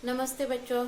नमस्ते बच्चों।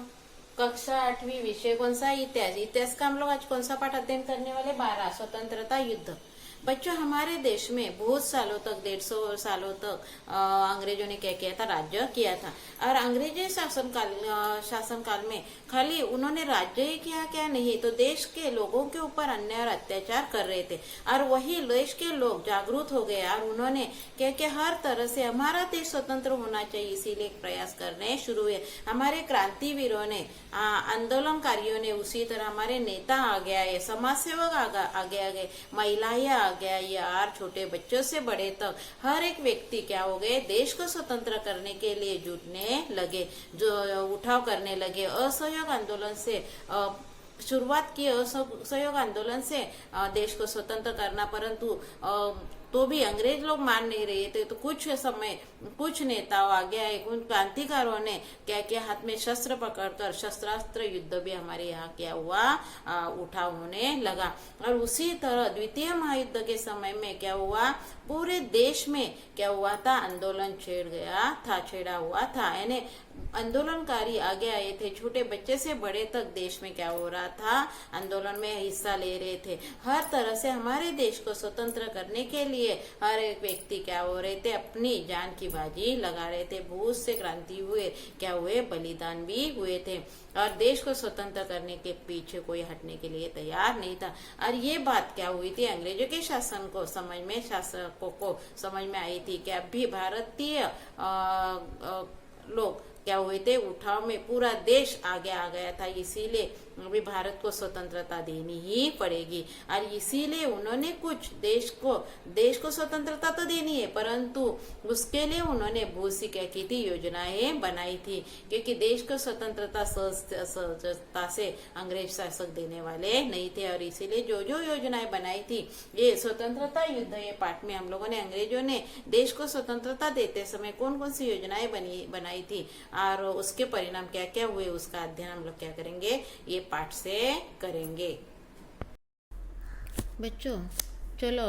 कक्षा 8वीं विषय कौन सा? इतिहास। इतिहास का हम लोग आज कौन सा पाठ अध्ययन करने वाले? 12 स्वतंत्रता युद्ध। बच्चों, हमारे देश में बहुत सालों तक 150 सालों तक अंग्रेजों ने क्या किया था? राज्य किया था। और अंग्रेजी शासनकाल में खाली उन्होंने राज्य ही किया क्या? नहीं, तो देश के लोगों के ऊपर अन्याय और अत्याचार कर रहे थे। और वही देश के लोग जागरूक हो गए और उन्होंने क्या किया? हर तरह से हमारा देश स्वतंत्र होना चाहिए, इसीलिए एक प्रयास करने शुरू हुए। हमारे क्रांतिवीरों ने, आंदोलनकारियों ने, उसी तरह हमारे नेता आ गया है, समाज सेवक आगे आ गए, महिलाएं आ गया, यार छोटे बच्चों से बड़े तक हर एक व्यक्ति क्या हो गए? देश को स्वतंत्र करने के लिए जुटने लगे, जो उठाव करने लगे। असहयोग आंदोलन से शुरुआत की, असहयोग आंदोलन से देश को स्वतंत्र करना, परंतु तो भी अंग्रेज लोग मान नहीं रहे थे। तो कुछ समय कुछ नेताओं आगे आए, उन क्रांतिकारों ने क्या किया? हाथ में शस्त्र पकड़कर शस्त्रास्त्र युद्ध भी हमारे यहाँ क्या हुआ? उठाव होने लगा। और उसी तरह द्वितीय महायुद्ध के समय में क्या हुआ? पूरे देश में क्या हुआ था? आंदोलन छेड़ा हुआ था, यानी आंदोलनकारी आगे आए थे। छोटे बच्चे से बड़े तक देश में क्या हो रहा था? आंदोलन में हिस्सा ले रहे थे। हर तरह से हमारे देश को स्वतंत्र करने के लिए हर एक व्यक्ति क्या हो रहे थे? अपनी जान की बाजी लगा रहे थे। बहुत से क्रांति हुए, क्या हुए? बलिदान भी हुए थे। और देश को स्वतंत्र करने के पीछे कोई हटने के लिए तैयार नहीं था। और ये बात क्या हुई थी? अंग्रेजों के शासकों को समझ में आई थी कि अभी भारतीय लोग क्या हुए थे? उठाव में पूरा देश आगे आ गया था, इसीलिए अभी भारत को स्वतंत्रता देनी ही पड़ेगी। और इसीलिए उन्होंने कुछ देश को स्वतंत्रता तो देनी है, परंतु उसके लिए उन्होंने बहुत सी क्या की थी? योजनाएं बनाई थी, क्योंकि देश को स्वतंत्रता सहजता से अंग्रेज शासक देने वाले नहीं थे। और इसीलिए जो जो योजनाएं बनाई थी, ये स्वतंत्रता युद्ध ये पाठ में हम लोगों ने, अंग्रेजों ने देश को स्वतंत्रता देते समय कौन कौन सी योजनाएं बनाई थी और उसके परिणाम क्या क्या हुए, उसका अध्ययन हम लोग क्या करेंगे? ये पाठ से करेंगे। बच्चों चलो,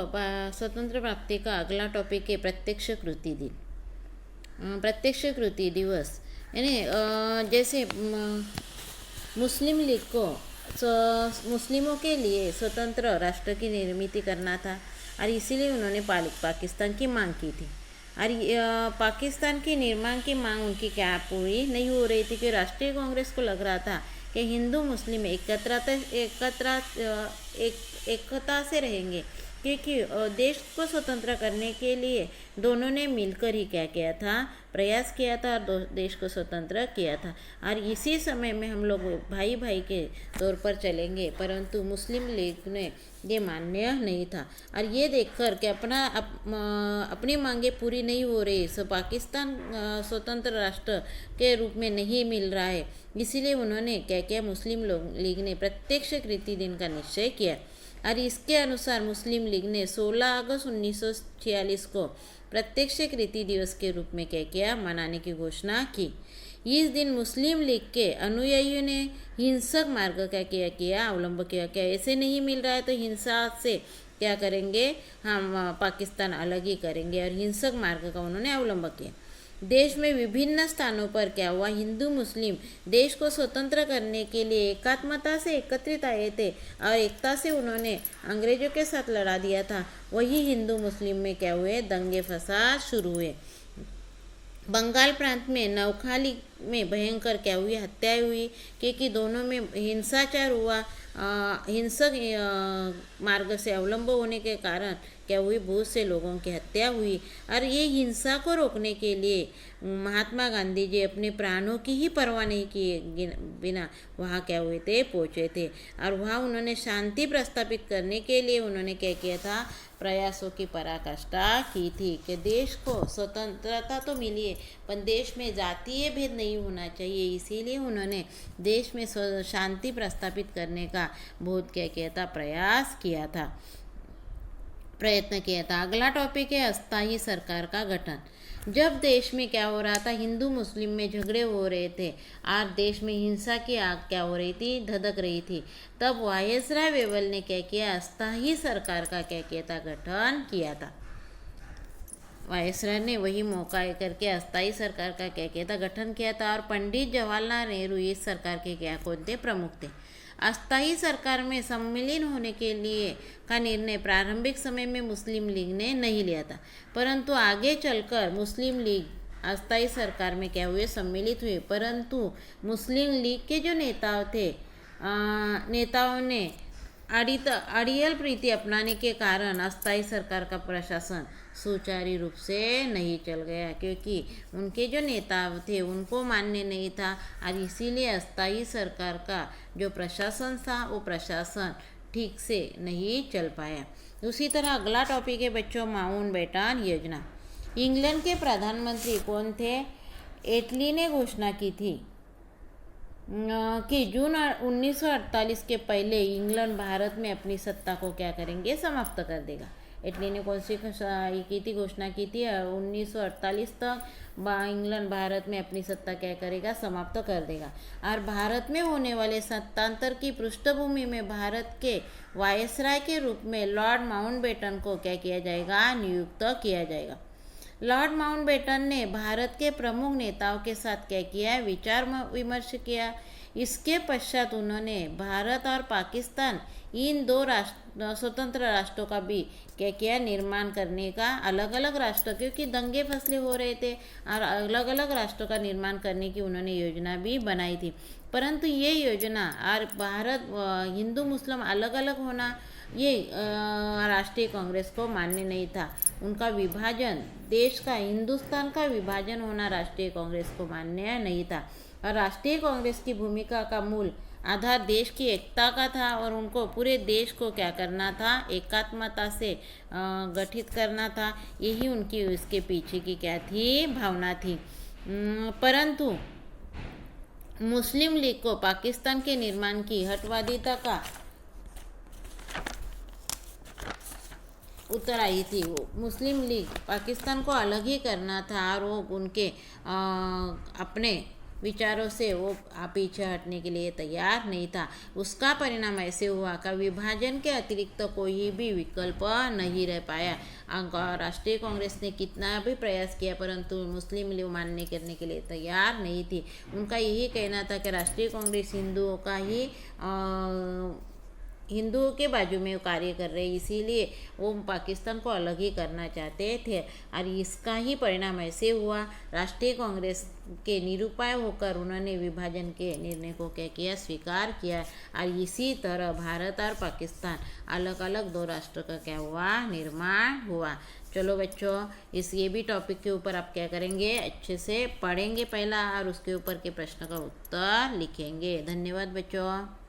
स्वतंत्र प्राप्ति का अगला टॉपिक है प्रत्यक्ष कृति दिन। प्रत्यक्ष कृति दिवस यानी जैसे मुस्लिम लीग को मुस्लिमों के लिए स्वतंत्र राष्ट्र की निर्मित करना था, और इसीलिए उन्होंने पाकिस्तान की मांग की थी। और पाकिस्तान की निर्माण की मांग उनकी क्या पूरी नहीं हो रही थी, कि राष्ट्रीय कांग्रेस को लग रहा था कि हिंदू मुस्लिम एकता से रहेंगे, क्योंकि देश को स्वतंत्र करने के लिए दोनों ने मिलकर ही क्या किया था? प्रयास किया था और देश को स्वतंत्र किया था। और इसी समय में हम लोग भाई भाई के तौर पर चलेंगे, परंतु मुस्लिम लीग ने ये मान्य नहीं था। और ये देखकर कि अपनी मांगे पूरी नहीं हो रही, सो पाकिस्तान स्वतंत्र राष्ट्र के रूप में नहीं मिल रहा है, इसीलिए उन्होंने क्या किया? मुस्लिम लीग ने प्रत्यक्ष कृति दिन का निश्चय किया। और इसके अनुसार मुस्लिम लीग ने 16 अगस्त 1946 को प्रत्यक्ष कृति दिवस के रूप में क्या किया? मनाने की घोषणा की। इस दिन मुस्लिम लीग के अनुयायियों ने हिंसक मार्ग का किया अवलंब किया। क्या ऐसे नहीं मिल रहा है तो हिंसा से क्या करेंगे? हम पाकिस्तान अलग ही करेंगे, और हिंसक मार्ग का उन्होंने अवलंब किया। देश में विभिन्न स्थानों पर क्या हुआ? हिंदू मुस्लिम देश को स्वतंत्र करने के लिए एकात्मता से एकत्रित आए थे, और एकता से उन्होंने अंग्रेजों के साथ लड़ा दिया था। वही हिंदू मुस्लिम में क्या हुए? दंगे फसाद शुरू हुए। बंगाल प्रांत में नवखाली में भयंकर क्या हुई? हत्याएं हुई, क्योंकि दोनों में हिंसाचार हुआ। हिंसक मार्ग से अवलंब होने के कारण क्या हुई? बहुत से लोगों की हत्या हुई। और ये हिंसा को रोकने के लिए महात्मा गांधी जी अपने प्राणों की ही परवाह नहीं किए बिना वहाँ क्या हुए थे? पहुँचे थे। और वहाँ उन्होंने शांति प्रस्थापित करने के लिए उन्होंने क्या किया था? प्रयासों की पराकाष्ठा की थी कि देश को स्वतंत्रता तो मिली है, पर देश में जातीय भेद नहीं होना चाहिए, इसीलिए उन्होंने देश में शांति प्रस्थापित करने का बहुत क्या किया था? प्रयत्न किया था। अगला टॉपिक है अस्थायी सरकार का गठन। जब देश में क्या हो रहा था? हिंदू मुस्लिम में झगड़े हो रहे थे और देश में हिंसा की आग क्या हो रही थी? धधक रही थी। तब वायसराय वेवल ने क्या किया? अस्थायी सरकार का क्या किया था? गठन किया था। वायसराय ने वही मौका करके अस्थायी सरकार का क्या किया था, गठन किया था। और पंडित जवाहरलाल नेहरू इस सरकार के क्या कौन थे, प्रमुख थे। अस्थायी सरकार में सम्मिलित होने के लिए का निर्णय प्रारंभिक समय में मुस्लिम लीग ने नहीं लिया था, परंतु आगे चलकर मुस्लिम लीग अस्थायी सरकार में क्या हुए, सम्मिलित हुए। परंतु मुस्लिम लीग के जो नेताओं ने अड़ियल प्रीति अपनाने के कारण अस्थायी सरकार का प्रशासन सुचारू रूप से नहीं चल गया, क्योंकि उनके जो नेता थे उनको मान्य नहीं था, और इसीलिए अस्थायी सरकार का जो प्रशासन था वो प्रशासन ठीक से नहीं चल पाया। उसी तरह अगला टॉपिक है बच्चों, माउंटबेटन योजना। इंग्लैंड के प्रधानमंत्री कौन थे, एटली ने घोषणा की थी कि जून 1948 के पहले इंग्लैंड भारत में अपनी सत्ता को क्या करेंगे, समाप्त कर देगा। इटली ने कौन सी घोषणा की थी, 1948 तक इंग्लैंड भारत में अपनी सत्ता क्या करेगा, समाप्त कर देगा। और भारत में होने वाले सत्तांतर की पृष्ठभूमि में भारत के वायसराय के रूप में लॉर्ड माउंटबेटन को क्या किया जाएगा, नियुक्त किया जाएगा। लॉर्ड माउंटबेटन ने भारत के प्रमुख नेताओं के साथ क्या किया, विचार विमर्श किया। इसके पश्चात उन्होंने भारत और पाकिस्तान इन दो स्वतंत्र राष्ट्रों का भी क्या किया, निर्माण करने का, अलग अलग राष्ट्र, क्योंकि दंगे फसले हो रहे थे और अलग अलग राष्ट्रों का निर्माण करने की उन्होंने योजना भी बनाई थी। परंतु ये योजना और भारत हिंदू मुस्लिम अलग अलग होना ये राष्ट्रीय कांग्रेस को मान्य नहीं था। उनका विभाजन, देश का, हिंदुस्तान का विभाजन होना राष्ट्रीय कांग्रेस को मान्य नहीं था। और राष्ट्रीय कांग्रेस की भूमिका का मूल आधार देश की एकता का था, और उनको पूरे देश को क्या करना था, एकात्मता से गठित करना था। यही उनकी उसके पीछे की क्या थी, भावना थी। परंतु मुस्लिम लीग को पाकिस्तान के निर्माण की हठवादिता का उत्तर आई थी। वो मुस्लिम लीग पाकिस्तान को अलग ही करना था, और वो उनके अपने विचारों से वो पीछे हटने के लिए तैयार नहीं था। उसका परिणाम ऐसे हुआ कि विभाजन के अतिरिक्त कोई भी विकल्प नहीं रह पाया। राष्ट्रीय कांग्रेस ने कितना भी प्रयास किया, परंतु मुस्लिम लीग मानने करने के लिए तैयार नहीं थी। उनका यही कहना था कि राष्ट्रीय कांग्रेस हिंदुओं के बाजू में कार्य कर रहे, इसीलिए वो पाकिस्तान को अलग ही करना चाहते थे। और इसका ही परिणाम ऐसे हुआ, राष्ट्रीय कांग्रेस के निरुपाय होकर उन्होंने विभाजन के निर्णय को क्या किया, स्वीकार किया। और इसी तरह भारत और पाकिस्तान अलग अलग दो राष्ट्रों का क्या हुआ, निर्माण हुआ। चलो बच्चों, ये भी टॉपिक के ऊपर आप क्या करेंगे, अच्छे से पढ़ेंगे पहला, और उसके ऊपर के प्रश्न का उत्तर लिखेंगे। धन्यवाद बच्चों।